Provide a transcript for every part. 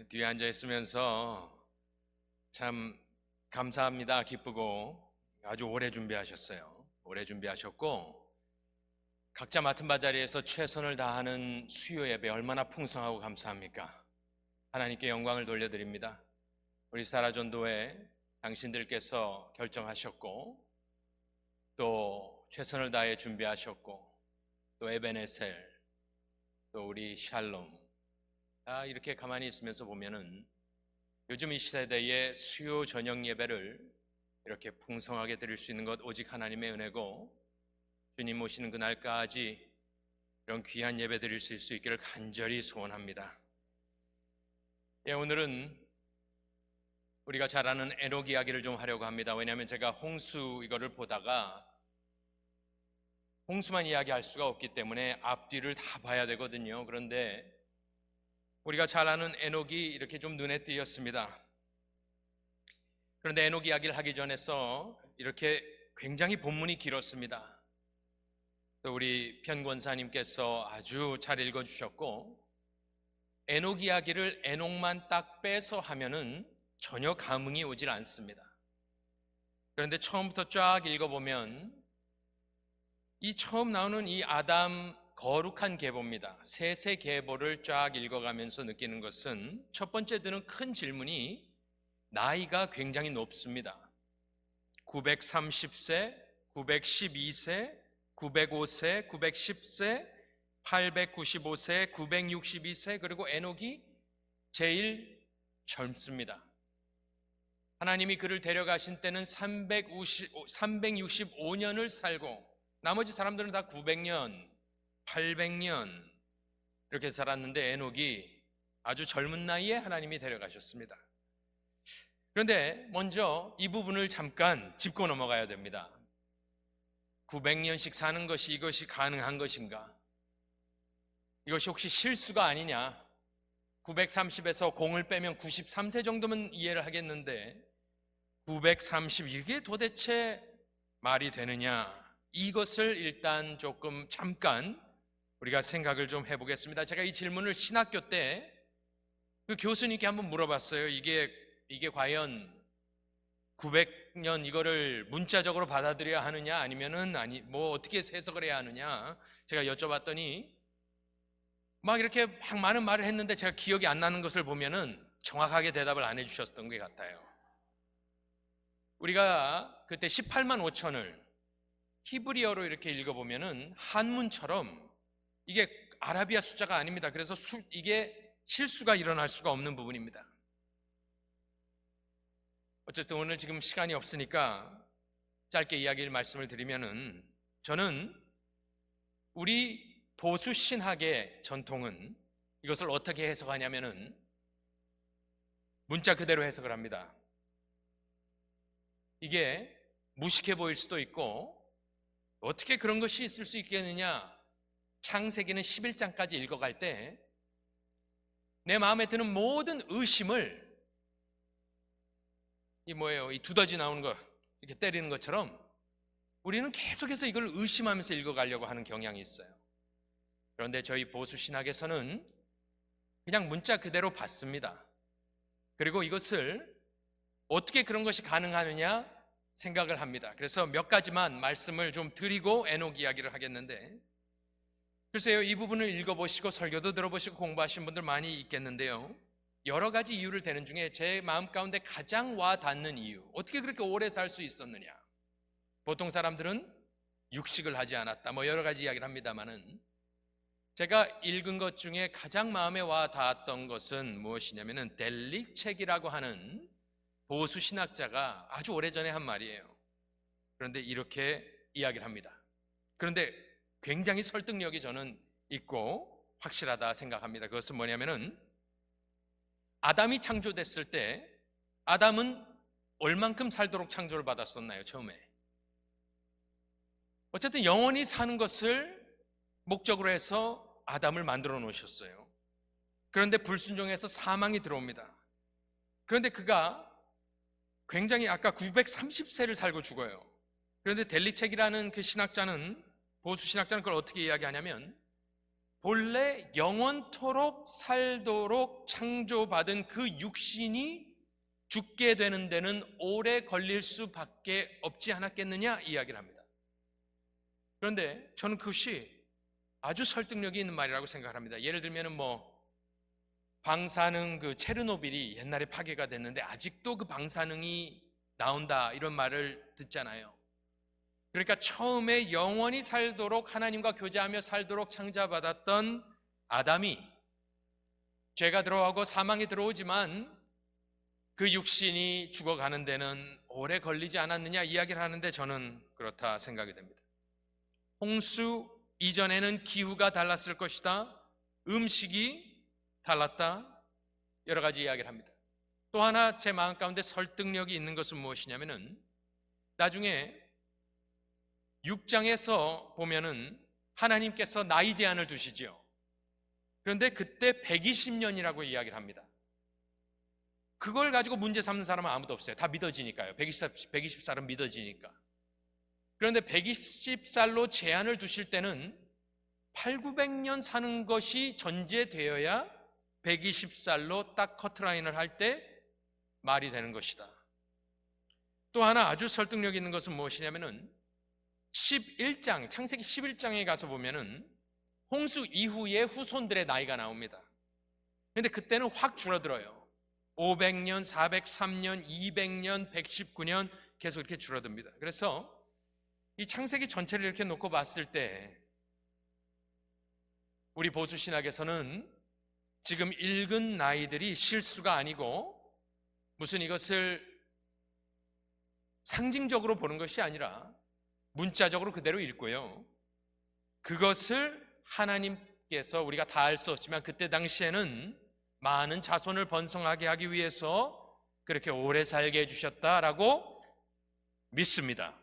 뒤에 앉아 있으면서 참 감사합니다. 기쁘고 아주 오래 준비하셨어요. 오래 준비하셨고 각자 맡은 바 자리에서 최선을 다하는 수요 예배 얼마나 풍성하고 감사합니까? 하나님께 영광을 돌려드립니다. 우리 사라전도회 당신들께서 결정하셨고 또 최선을 다해 준비하셨고 또 에베네셀 또 우리 샬롬 다 이렇게 가만히 있으면서 보면은 요즘 이 시대의 수요 저녁 예배를 이렇게 풍성하게 드릴 수 있는 것 오직 하나님의 은혜고 주님 오시는 그날까지 이런 귀한 예배 드릴 수 있기를 간절히 소원합니다. 오늘은 우리가 잘 아는 에녹 이야기를 좀 하려고 합니다. 왜냐하면 제가 홍수 이거를 보다가 홍수만 이야기할 수가 없기 때문에 앞뒤를 다 봐야 되거든요. 그런데 우리가 잘 아는 에녹이 이렇게 좀 눈에 띄었습니다. 그런데 에녹 이야기를 하기 전에서 이렇게 굉장히 본문이 길었습니다. 또 우리 편권사님께서 아주 잘 읽어주셨고 에녹 이야기를 에녹만 딱 빼서 하면은 전혀 감흥이 오질 않습니다. 그런데 처음부터 쫙 읽어보면 이 처음 나오는 이 아담 거룩한 계보입니다. 셋의 계보를 쫙 읽어가면서 느끼는 것은 첫 번째 드는 큰 질문이 나이가 굉장히 높습니다. 930세, 912세, 905세, 910세, 895세, 962세 그리고 에녹이 제일 젊습니다. 하나님이 그를 데려가신 때는 365년을 살고 나머지 사람들은 다 900년, 800년 이렇게 살았는데 에녹이 아주 젊은 나이에 하나님이 데려가셨습니다. 그런데 먼저 이 부분을 잠깐 짚고 넘어가야 됩니다. 900년씩 사는 것이 이것이 가능한 것인가? 이것이 혹시 실수가 아니냐? 930에서 0을 빼면 93세 정도면 이해를 하겠는데 930 이게 도대체 말이 되느냐? 이것을 일단 조금 잠깐 우리가 생각을 좀 해보겠습니다. 제가 이 질문을 신학교 때 그 교수님께 한번 물어봤어요. 이게 과연 900년 이거를 문자적으로 받아들여야 하느냐 아니면은 뭐 어떻게 해석을 해야 하느냐 제가 여쭤봤더니 막 이렇게 막 많은 말을 했는데 제가 기억이 안 나는 것을 보면은 정확하게 대답을 안 해주셨던 것 같아요. 우리가 그때 18만 5천을 히브리어로 이렇게 읽어보면은 한문처럼 이게 아라비아 숫자가 아닙니다. 그래서 이게 실수가 일어날 수가 없는 부분입니다. 어쨌든 오늘 지금 시간이 없으니까 짧게 이야기를 말씀을 드리면은 저는 우리 보수 신학의 전통은 이것을 어떻게 해석하냐면은 문자 그대로 해석을 합니다. 이게 무식해 보일 수도 있고 어떻게 그런 것이 있을 수 있겠느냐? 창세기는 11장까지 읽어갈 때 내 마음에 드는 모든 의심을 이 두더지 나오는 거 이렇게 때리는 것처럼 우리는 계속해서 이걸 의심하면서 읽어가려고 하는 경향이 있어요. 그런데 저희 보수 신학에서는 그냥 문자 그대로 받습니다. 그리고 이것을 어떻게 그런 것이 가능하느냐 생각을 합니다. 그래서 몇 가지만 말씀을 좀 드리고 에녹 이야기를 하겠는데 글쎄요, 이 부분을 읽어보시고 설교도 들어보시고 공부하신 분들 많이 있겠는데요, 여러 가지 이유를 대는 중에 제 마음 가운데 가장 와닿는 이유, 어떻게 그렇게 오래 살 수 있었느냐. 보통 사람들은 육식을 하지 않았다 뭐 여러 가지 이야기를 합니다만은 제가 읽은 것 중에 가장 마음에 와닿았던 것은 무엇이냐면은 델릭 책이라고 하는 보수 신학자가 아주 오래전에 한 말이에요. 그런데 이렇게 이야기를 합니다. 그런데 굉장히 설득력이 저는 있고 확실하다 생각합니다. 그것은 뭐냐면은 아담이 창조됐을 때 아담은 얼만큼 살도록 창조를 받았었나요? 처음에 어쨌든 영원히 사는 것을 목적으로 해서 아담을 만들어 놓으셨어요. 그런데 불순종해서 사망이 들어옵니다. 그런데 그가 굉장히 아까 930세를 살고 죽어요. 그런데 델리책이라는 그 신학자는 보수 신학자는 그걸 어떻게 이야기하냐면 본래 영원토록 살도록 창조받은 그 육신이 죽게 되는 데는 오래 걸릴 수밖에 없지 않았겠느냐 이야기를 합니다. 그런데 저는 그것이 아주 설득력이 있는 말이라고 생각합니다. 예를 들면 방사능 그 체르노빌이 옛날에 파괴가 됐는데 아직도 그 방사능이 나온다 이런 말을 듣잖아요. 그러니까 처음에 영원히 살도록 하나님과 교제하며 살도록 창조받았던 아담이 죄가 들어가고 사망이 들어오지만 그 육신이 죽어가는 데는 오래 걸리지 않았느냐 이야기를 하는데 저는 그렇다 생각이 됩니다. 홍수 이전에는 기후가 달랐을 것이다. 음식이 달랐다. 여러 가지 이야기를 합니다. 또 하나 제 마음 가운데 설득력이 있는 것은 무엇이냐면은 나중에 6장에서 보면은 하나님께서 나이 제한을 두시지요. 그런데 그때 120년이라고 이야기를 합니다. 그걸 가지고 문제 삼는 사람은 아무도 없어요. 다 믿어지니까요. 120살은 믿어지니까. 그런데 120살로 제한을 두실 때는 800~900년 사는 것이 전제되어야 120살로 딱 커트라인을 할 때 말이 되는 것이다. 또 하나 아주 설득력 있는 것은 무엇이냐면은 11장, 창세기 11장에 가서 보면은 홍수 이후에 후손들의 나이가 나옵니다. 그런데 그때는 확 줄어들어요. 500년, 403년, 200년, 119년 계속 이렇게 줄어듭니다. 그래서 이 창세기 전체를 이렇게 놓고 봤을 때 우리 보수신학에서는 지금 읽은 나이들이 실수가 아니고 무슨 이것을 상징적으로 보는 것이 아니라 문자적으로 그대로 읽고요. 그것을 하나님께서 우리가 다 알 수 없지만 그때 당시에는 많은 자손을 번성하게 하기 위해서 그렇게 오래 살게 해주셨다라고 믿습니다.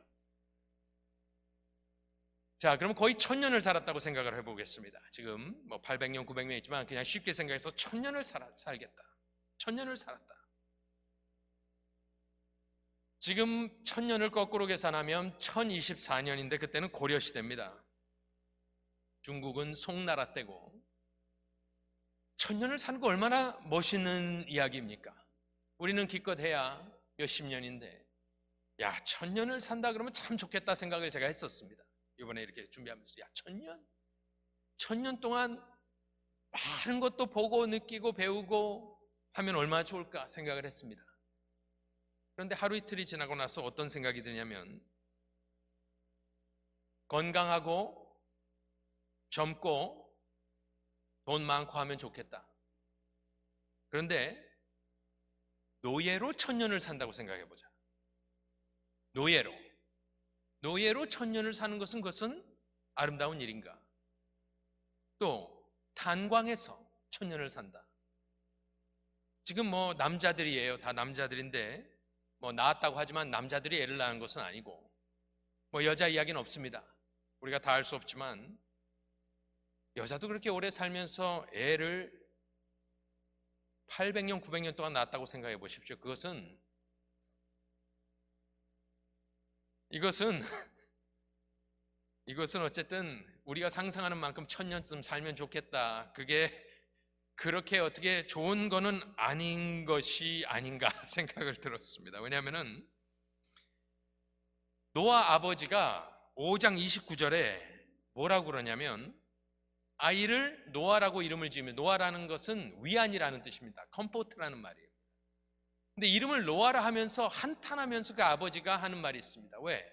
자, 그럼 거의 1000년을 살았다고 생각을 해보겠습니다. 지금 800년, 900년 있지만 그냥 쉽게 생각해서 1000년을 살겠다. 1000년을 살았다. 지금 1000년을 거꾸로 계산하면 1024년인데 그때는 고려시대입니다. 중국은 송나라 때고 1000년을 사는 거 얼마나 멋있는 이야기입니까? 우리는 기껏해야 몇십 년인데 1000년을 산다 그러면 참 좋겠다 생각을 제가 했었습니다. 이번에 이렇게 준비하면서 1000년 동안 많은 것도 보고 느끼고 배우고 하면 얼마나 좋을까 생각을 했습니다. 그런데 하루 이틀이 지나고 나서 어떤 생각이 드냐면 건강하고 젊고 돈 많고 하면 좋겠다. 그런데 노예로 1000년을 산다고 생각해보자. 노예로 1000년을 사는 것은 그것은 아름다운 일인가? 또 탄광에서 1000년을 산다. 지금 남자들이에요. 다 남자들인데 낳았다고 하지만 남자들이 애를 낳은 것은 아니고 여자 이야기는 없습니다. 우리가 다 알 수 없지만 여자도 그렇게 오래 살면서 애를 800년, 900년 동안 낳았다고 생각해 보십시오. 이것은 어쨌든 우리가 상상하는 만큼 1000년쯤 살면 좋겠다. 그게 그렇게 어떻게 좋은 거는 아닌 것이 아닌가 생각을 들었습니다. 왜냐하면은 노아 아버지가 5장 29절에 뭐라고 그러냐면 아이를 노아라고 이름을 지으면 노아라는 것은 위안이라는 뜻입니다. 컴포트라는 말이에요. 근데 이름을 노아라 하면서 한탄하면서 그 아버지가 하는 말이 있습니다. 왜?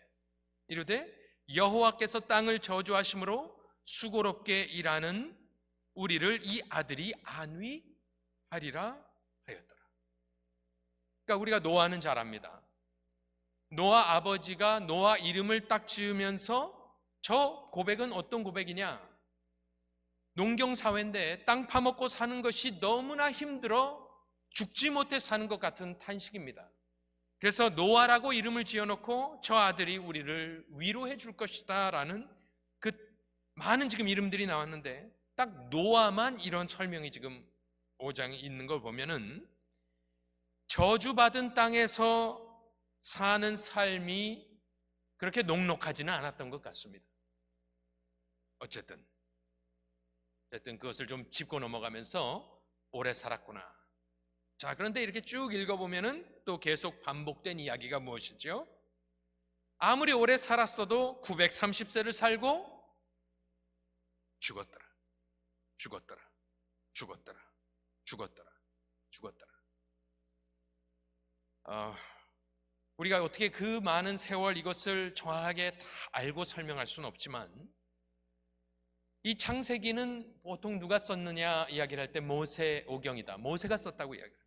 이르되 여호와께서 땅을 저주하심으로 수고롭게 일하는 우리를 이 아들이 안위하리라 하였더라. 그러니까 우리가 노아는 잘 압니다. 노아 아버지가 노아 이름을 딱 지으면서 저 고백은 어떤 고백이냐? 농경사회인데 땅 파먹고 사는 것이 너무나 힘들어 죽지 못해 사는 것 같은 탄식입니다. 그래서 노아라고 이름을 지어놓고 저 아들이 우리를 위로해 줄 것이다 라는 그 많은 지금 이름들이 나왔는데 딱 노아만 이런 설명이 지금 5장에 있는 걸 보면은 저주받은 땅에서 사는 삶이 그렇게 녹록하지는 않았던 것 같습니다. 어쨌든 어쨌든 그것을 좀 짚고 넘어가면서 오래 살았구나. 자, 그런데 이렇게 쭉 읽어보면은 또 계속 반복된 이야기가 무엇이죠? 아무리 오래 살았어도 930세를 살고 죽었더라. 죽었더라. 죽었더라. 죽었더라. 죽었더라. 우리가 어떻게 그 많은 세월 이것을 정확하게 다 알고 설명할 수는 없지만, 이 창세기는 보통 누가 썼느냐 이야기를 할 때 모세오경이다, 모세가 썼다고 이야기해요.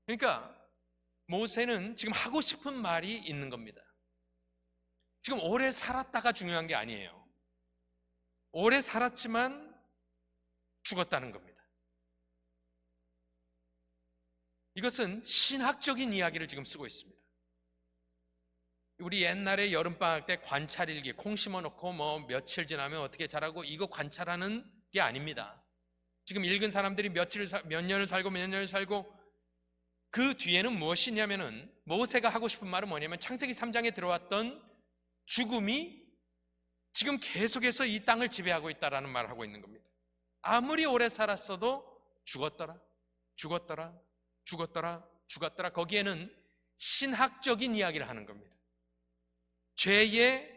그러니까 모세는 지금 하고 싶은 말이 있는 겁니다. 지금 오래 살았다가 중요한 게 아니에요. 오래 살았지만 죽었다는 겁니다. 이것은 신학적인 이야기를 지금 쓰고 있습니다. 우리 옛날에 여름방학 때 관찰일기, 콩 심어놓고 뭐 며칠 지나면 어떻게 자라고, 이거 관찰하는 게 아닙니다. 지금 읽은 사람들이 몇 년을 살고 몇 년을 살고, 그 뒤에는 무엇이 있냐면은, 모세가 하고 싶은 말은 뭐냐면 창세기 3장에 들어왔던 죽음이 지금 계속해서 이 땅을 지배하고 있다라는 말을 하고 있는 겁니다. 아무리 오래 살았어도 죽었더라, 죽었더라, 죽었더라, 죽었더라. 거기에는 신학적인 이야기를 하는 겁니다. 죄의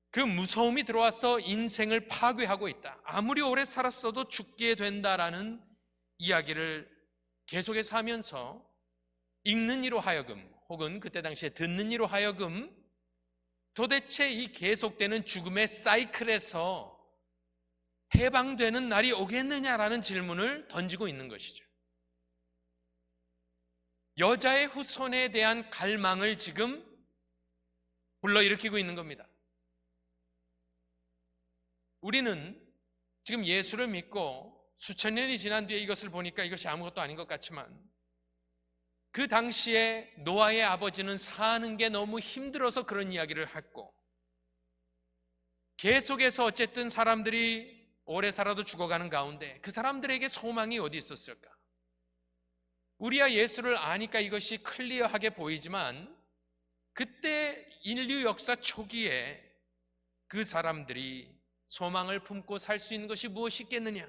그 무서움이 들어와서 인생을 파괴하고 있다. 아무리 오래 살았어도 죽게 된다라는 이야기를 계속해서 하면서 읽는 이로 하여금, 혹은 그때 당시에 듣는 이로 하여금 도대체 이 계속되는 죽음의 사이클에서 해방되는 날이 오겠느냐라는 질문을 던지고 있는 것이죠. 여자의 후손에 대한 갈망을 지금 불러일으키고 있는 겁니다. 우리는 지금 예수를 믿고 수천 년이 지난 뒤에 이것을 보니까 이것이 아무것도 아닌 것 같지만, 그 당시에 노아의 아버지는 사는 게 너무 힘들어서 그런 이야기를 했고, 계속해서 어쨌든 사람들이 오래 살아도 죽어가는 가운데 그 사람들에게 소망이 어디 있었을까? 우리야 예수를 아니까 이것이 클리어하게 보이지만, 그때 인류 역사 초기에 그 사람들이 소망을 품고 살 수 있는 것이 무엇이 있겠느냐?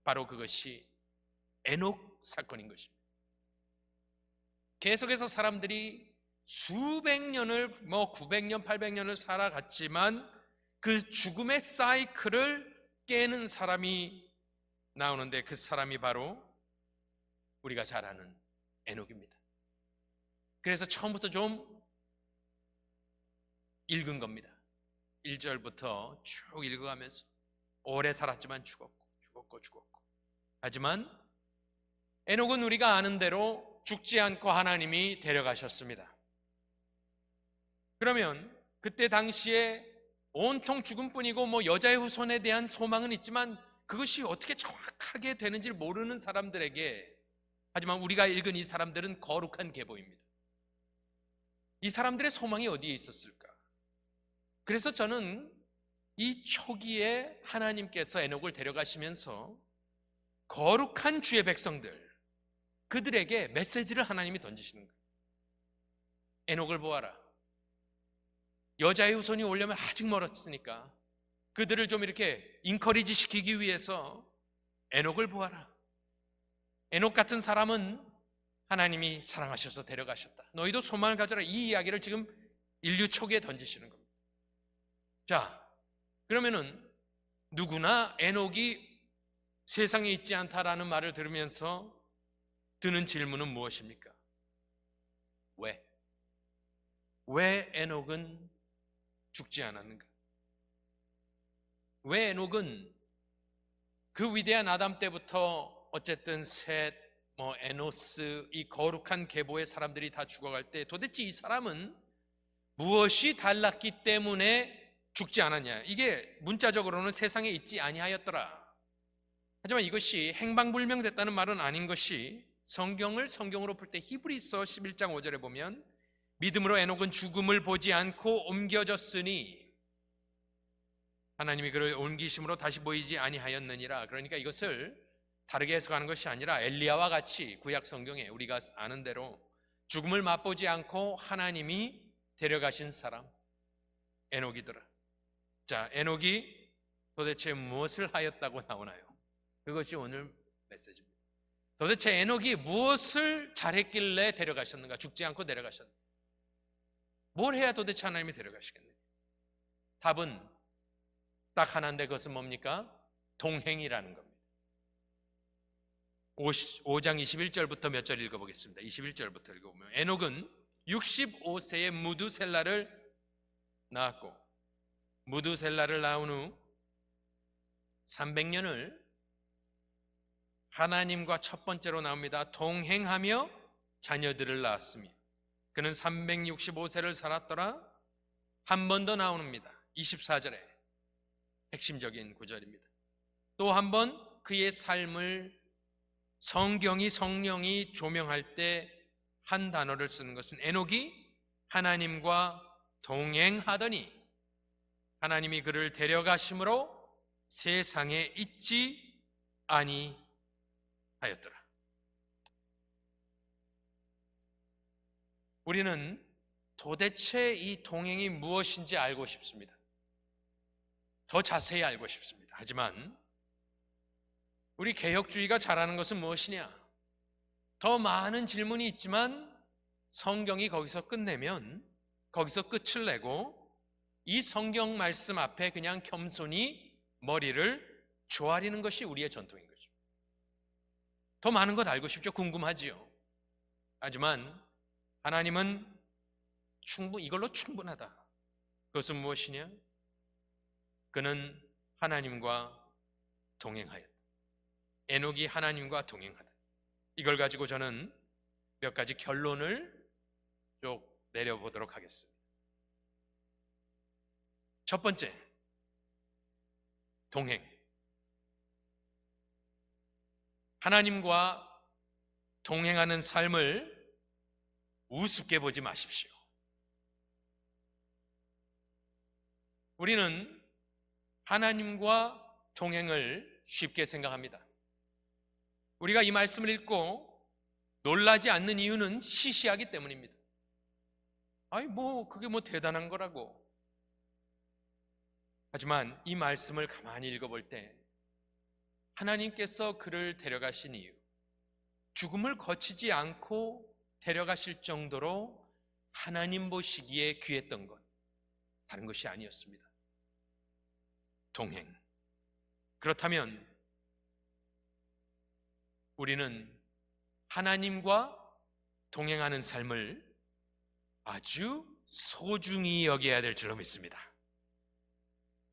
바로 그것이 에녹 사건인 것입니다. 계속해서 사람들이 수백 년을, 900년, 800년을 살아갔지만 그 죽음의 사이클을 깨는 사람이 나오는데, 그 사람이 바로 우리가 잘 아는 에녹입니다. 그래서 처음부터 좀 읽은 겁니다. 1절부터 쭉 읽어가면서 오래 살았지만 죽었고 하지만 에녹은 우리가 아는 대로 죽지 않고 하나님이 데려가셨습니다. 그러면 그때 당시에 온통 죽음뿐이고 여자의 후손에 대한 소망은 있지만 그것이 어떻게 정확하게 되는지 모르는 사람들에게, 하지만 우리가 읽은 이 사람들은 거룩한 계보입니다. 이 사람들의 소망이 어디에 있었을까? 그래서 저는 이 초기에 하나님께서 에녹을 데려가시면서 거룩한 주의 백성들, 그들에게 메시지를 하나님이 던지시는 거예요. 에녹을 보아라. 여자의 후손이 오려면 아직 멀었으니까 그들을 좀 이렇게 인커리지 시키기 위해서 에녹을 보아라. 에녹 같은 사람은 하나님이 사랑하셔서 데려가셨다. 너희도 소망을 가져라. 이 이야기를 지금 인류 초기에 던지시는 겁니다. 자, 그러면은 누구나 에녹이 세상에 있지 않다라는 말을 들으면서 드는 질문은 무엇입니까? 왜? 왜 에녹은 죽지 않았는가? 왜 에녹은 그 위대한 아담 때부터 어쨌든 셋, 에노스, 이 거룩한 계보의 사람들이 다 죽어갈 때 도대체 이 사람은 무엇이 달랐기 때문에 죽지 않았냐? 이게 문자적으로는 세상에 있지 아니하였더라. 하지만 이것이 행방불명됐다는 말은 아닌 것이, 성경을 성경으로 풀 때 히브리서 11장 5절에 보면 믿음으로 에녹은 죽음을 보지 않고 옮겨졌으니 하나님이 그를 옮기심으로 다시 보이지 아니하였느니라. 그러니까 이것을 다르게 해석하는 것이 아니라 엘리야와 같이 구약 성경에 우리가 아는 대로 죽음을 맛보지 않고 하나님이 데려가신 사람, 에녹이더라. 자, 에녹이 도대체 무엇을 하였다고 나오나요? 그것이 오늘 메시지입니다. 도대체 에녹이 무엇을 잘했길래 데려가셨는가? 죽지 않고 데려가셨는가? 뭘 해야 도대체 하나님이 데려가시겠느냐? 답은 딱 하나인데 그것은 뭡니까? 동행이라는 겁니다. 5장 21절부터 몇 절 읽어보겠습니다. 21절부터 읽어보면 에녹은 65세에 무두셀라를 낳았고 무두셀라를 낳은 후 300년을 하나님과 첫 번째로 나옵니다. 동행하며 자녀들을 낳았으며 그는 365세를 살았더라. 한 번 더 나옵니다. 24절에 핵심적인 구절입니다. 또 한 번 그의 삶을 성령이 조명할 때 한 단어를 쓰는 것은 에녹이 하나님과 동행하더니 하나님이 그를 데려가심으로 세상에 있지 아니하였더라. 우리는 도대체 이 동행이 무엇인지 알고 싶습니다. 더 자세히 알고 싶습니다. 하지만 우리 개혁주의가 잘하는 것은 무엇이냐? 더 많은 질문이 있지만 성경이 거기서 끝내면 거기서 끝을 내고 이 성경 말씀 앞에 그냥 겸손히 머리를 조아리는 것이 우리의 전통인 거죠. 더 많은 것 알고 싶죠? 궁금하지요. 하지만 하나님은 이걸로 충분하다. 그것은 무엇이냐? 그는 하나님과 동행하였다. 에녹이 하나님과 동행하다. 이걸 가지고 저는 몇 가지 결론을 쭉 내려보도록 하겠습니다. 첫 번째, 동행. 하나님과 동행하는 삶을 우습게 보지 마십시오. 우리는 하나님과 동행을 쉽게 생각합니다. 우리가 이 말씀을 읽고 놀라지 않는 이유는 시시하기 때문입니다. 그게 대단한 거라고. 하지만 이 말씀을 가만히 읽어볼 때 하나님께서 그를 데려가신 이유, 죽음을 거치지 않고 데려가실 정도로 하나님 보시기에 귀했던 것, 다른 것이 아니었습니다. 동행. 그렇다면 우리는 하나님과 동행하는 삶을 아주 소중히 여겨야 될 줄로 믿습니다.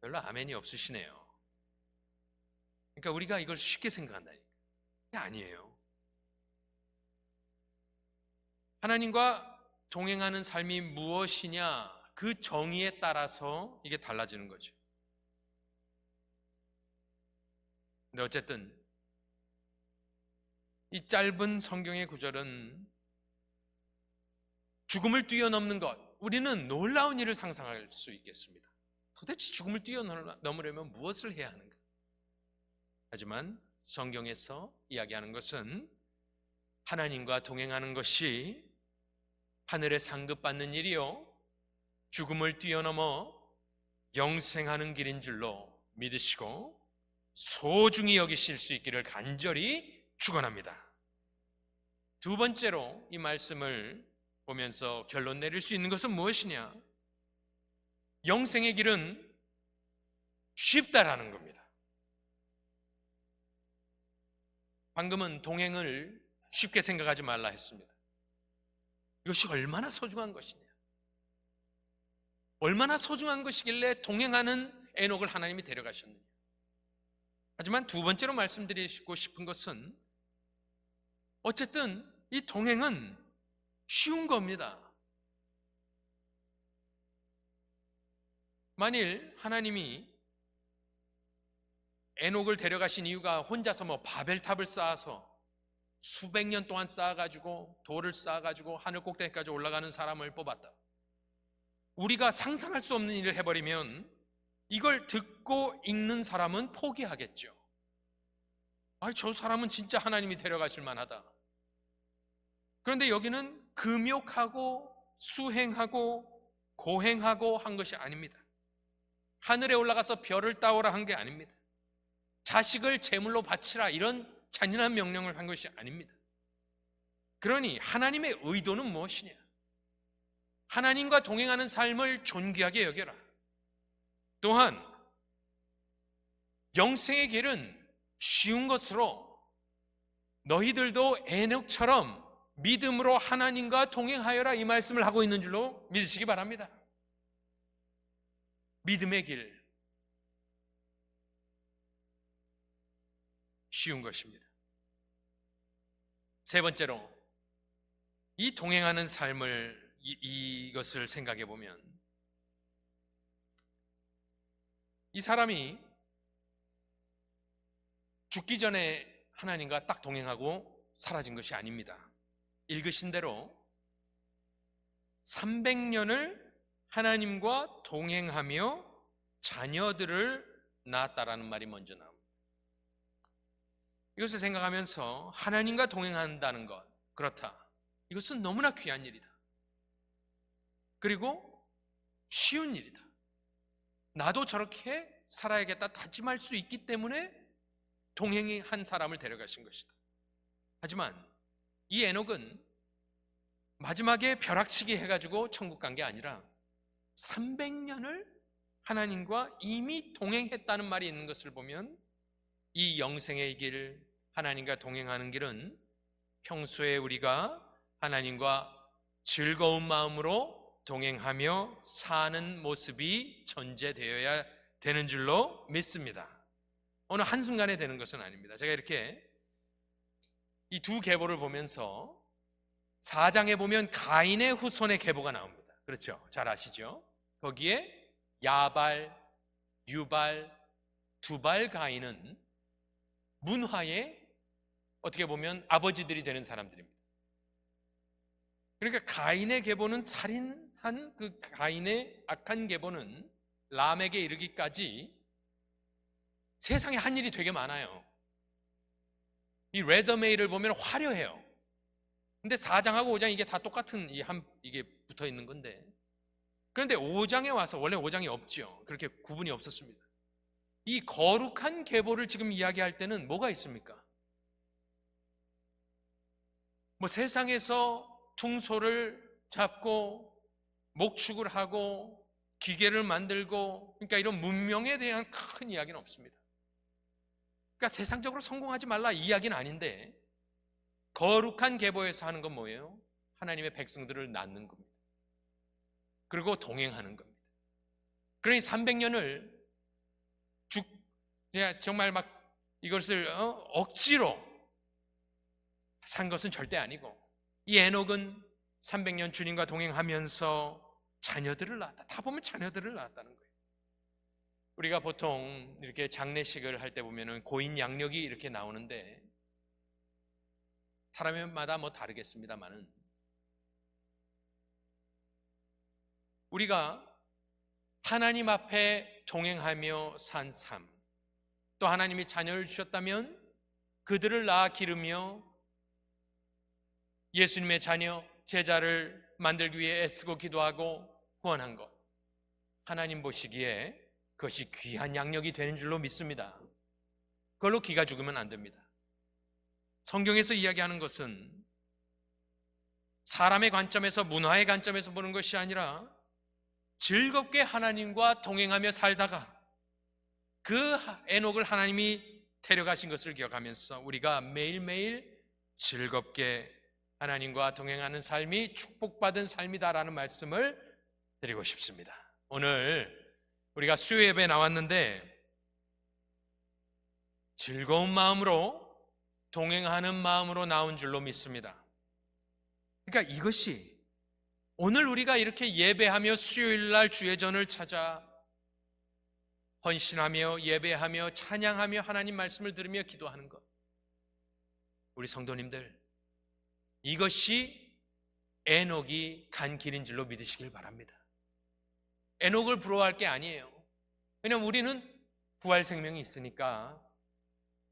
별로 아멘이 없으시네요. 그러니까 우리가 이걸 쉽게 생각한다니까. 그게 아니에요. 하나님과 동행하는 삶이 무엇이냐, 그 정의에 따라서 이게 달라지는 거죠. 근데 어쨌든 이 짧은 성경의 구절은 죽음을 뛰어넘는 것, 우리는 놀라운 일을 상상할 수 있겠습니다. 도대체 죽음을 뛰어넘으려면 무엇을 해야 하는가? 하지만 성경에서 이야기하는 것은 하나님과 동행하는 것이 하늘에 상급받는 일이요, 죽음을 뛰어넘어 영생하는 길인 줄로 믿으시고 소중히 여기실 수 있기를 간절히 축원합니다. 두 번째로 이 말씀을 보면서 결론 내릴 수 있는 것은 무엇이냐? 영생의 길은 쉽다라는 겁니다. 방금은 동행을 쉽게 생각하지 말라 했습니다. 이것이 얼마나 소중한 것이냐, 얼마나 소중한 것이길래 동행하는 에녹을 하나님이 데려가셨느냐. 하지만 두 번째로 말씀드리고 싶은 것은 어쨌든 이 동행은 쉬운 겁니다. 만일 하나님이 에녹을 데려가신 이유가 혼자서 바벨탑을 쌓아서 수백 년 동안 쌓아가지고 돌을 쌓아가지고 하늘 꼭대기까지 올라가는 사람을 뽑았다, 우리가 상상할 수 없는 일을 해버리면 이걸 듣고 읽는 사람은 포기하겠죠. 저 사람은 진짜 하나님이 데려가실 만하다. 그런데 여기는 금욕하고 수행하고 고행하고 한 것이 아닙니다. 하늘에 올라가서 별을 따오라 한 게 아닙니다. 자식을 제물로 바치라 이런 잔인한 명령을 한 것이 아닙니다. 그러니 하나님의 의도는 무엇이냐? 하나님과 동행하는 삶을 존귀하게 여겨라. 또한 영생의 길은 쉬운 것으로 너희들도 에녹처럼 믿음으로 하나님과 동행하여라 이 말씀을 하고 있는 줄로 믿으시기 바랍니다. 믿음의 길, 쉬운 것입니다. 세 번째로 이 동행하는 삶을 이것을 생각해 보면 이 사람이 죽기 전에 하나님과 딱 동행하고 사라진 것이 아닙니다. 읽으신 대로 300년을 하나님과 동행하며 자녀들을 낳았다라는 말이 먼저 나옵니다. 이것을 생각하면서 하나님과 동행한다는 것, 그렇다. 이것은 너무나 귀한 일이다. 그리고 쉬운 일이다. 나도 저렇게 살아야겠다 다짐할 수 있기 때문에 동행한 사람을 데려가신 것이다. 하지만 이 에녹은 마지막에 벼락치기 해가지고 천국 간 게 아니라 300년을 하나님과 이미 동행했다는 말이 있는 것을 보면 이 영생의 길, 하나님과 동행하는 길은 평소에 우리가 하나님과 즐거운 마음으로 동행하며 사는 모습이 전제되어야 되는 줄로 믿습니다. 어느 한순간에 되는 것은 아닙니다. 제가 이렇게 이 두 계보를 보면서 4장에 보면 가인의 후손의 계보가 나옵니다. 그렇죠? 잘 아시죠? 거기에 야발, 유발, 두발, 가인은 문화의 어떻게 보면 아버지들이 되는 사람들입니다. 그러니까 가인의 계보는 살인한 그 가인의 악한 계보는 람에게 이르기까지 세상에 한 일이 되게 많아요. 이 레저메이를 보면 화려해요. 근데 4장하고 5장 이게 다 똑같은 이게 붙어 있는 건데, 그런데 5장에 와서, 원래 5장이 없죠. 그렇게 구분이 없었습니다. 이 거룩한 계보를 지금 이야기할 때는 뭐가 있습니까? 뭐 세상에서 퉁소를 잡고 목축을 하고 기계를 만들고, 그러니까 이런 문명에 대한 큰 이야기는 없습니다. 그러니까 세상적으로 성공하지 말라 이 이야기는 아닌데, 거룩한 계보에서 하는 건 뭐예요? 하나님의 백성들을 낳는 겁니다. 그리고 동행하는 겁니다. 그러니 300년을 정말 막 이것을 억지로 산 것은 절대 아니고, 이 에녹은 300년 주님과 동행하면서 자녀들을 낳았다. 다 보면 자녀들을 낳았다는 거예요. 우리가 보통 이렇게 장례식을 할 때 보면은 고인 양력이 이렇게 나오는데, 사람마다 뭐 다르겠습니다만은 우리가 하나님 앞에 동행하며 산 삶, 또 하나님이 자녀를 주셨다면 그들을 낳아 기르며 예수님의 자녀, 제자를 만들기 위해 애쓰고 기도하고 후원한 것, 하나님 보시기에 그것이 귀한 양력이 되는 줄로 믿습니다. 그걸로 기가 죽으면 안 됩니다. 성경에서 이야기하는 것은 사람의 관점에서, 문화의 관점에서 보는 것이 아니라 즐겁게 하나님과 동행하며 살다가 그 에녹을 하나님이 데려가신 것을 기억하면서 우리가 매일매일 즐겁게 하나님과 동행하는 삶이 축복받은 삶이다라는 말씀을 드리고 싶습니다. 오늘 우리가 수요 예배에 나왔는데 즐거운 마음으로, 동행하는 마음으로 나온 줄로 믿습니다. 그러니까 이것이 오늘 우리가 이렇게 예배하며 수요일 날 주의 전을 찾아 헌신하며 예배하며 찬양하며 하나님 말씀을 들으며 기도하는 것, 우리 성도님들, 이것이 에녹이 간 길인 줄로 믿으시길 바랍니다. 에녹을 부러워할 게 아니에요. 왜냐하면 우리는 부활 생명이 있으니까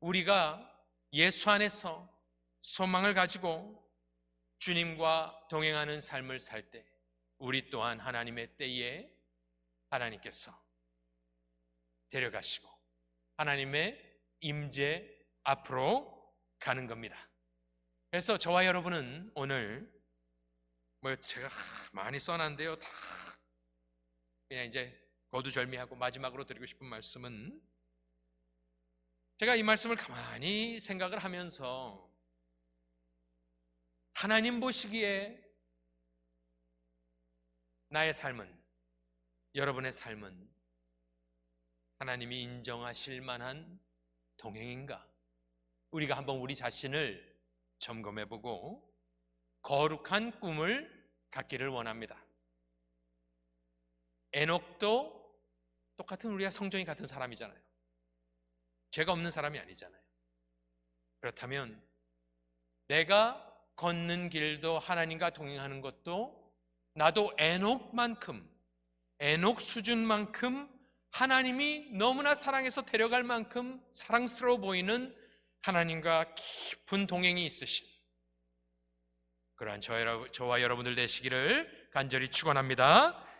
우리가 예수 안에서 소망을 가지고 주님과 동행하는 삶을 살 때 우리 또한 하나님의 때에 하나님께서 데려가시고 하나님의 임재 앞으로 가는 겁니다. 그래서 저와 여러분은 오늘 제가 많이 써놨는데요, 다 그냥 이제 거두절미하고 마지막으로 드리고 싶은 말씀은, 제가 이 말씀을 가만히 생각을 하면서 하나님 보시기에 나의 삶은, 여러분의 삶은 하나님이 인정하실 만한 동행인가? 우리가 한번 우리 자신을 점검해보고 거룩한 꿈을 갖기를 원합니다. 에녹도 똑같은 우리가 성정이 같은 사람이잖아요. 죄가 없는 사람이 아니잖아요. 그렇다면 내가 걷는 길도 하나님과 동행하는 것도 나도 에녹 수준만큼 하나님이 너무나 사랑해서 데려갈 만큼 사랑스러워 보이는 하나님과 깊은 동행이 있으신 그러한 저와 여러분들 되시기를 간절히 축원합니다.